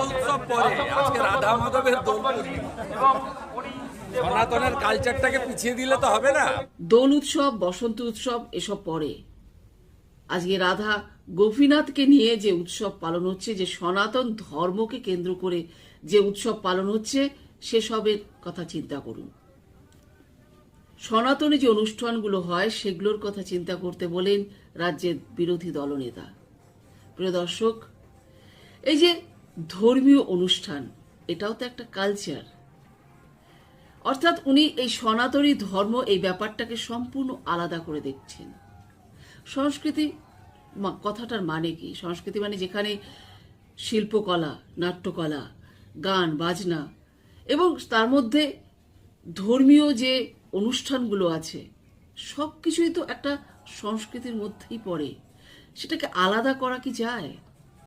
উৎসব পরে আজকে রাধা মাধবের দোল পূর্ণিমা, সনাতনের কালচারটাকে পিছিয়ে দিলে তো হবে না। দোল উৎসব, বসন্ত উৎসব এসব পরে আজকে রাধা গোপীনাথকে নিয়ে যে উৎসব পালন হচ্ছে, যে সনাতন ধর্মকে কেন্দ্র করে যে উৎসব পালন হচ্ছে, সেসবের কথা চিন্তা করুন। সনাতনে যে অনুষ্ঠানগুলো হয় সেগুলোর কথা চিন্তা করতে বলেন রাজ্যের বিরোধী দলনেতা। প্রিয় দর্শক, এই যে ধর্মীয় অনুষ্ঠান, এটাও তো একটা কালচার। অর্থাৎ উনি এই সনাতনী ধর্ম এই ব্যাপারটাকে সম্পূর্ণ আলাদা করে দেখছেন। সংস্কৃতি কথাটার মানে কি? সংস্কৃতি মানে যেখানে শিল্পকলা, নাট্যকলা, গান বাজনা এবং তার মধ্যে ধর্মীয় যে অনুষ্ঠানগুলো আছে, সব কিছুই তো একটা সংস্কৃতির মধ্যেই পড়ে। সেটাকে আলাদা করা কি যায়?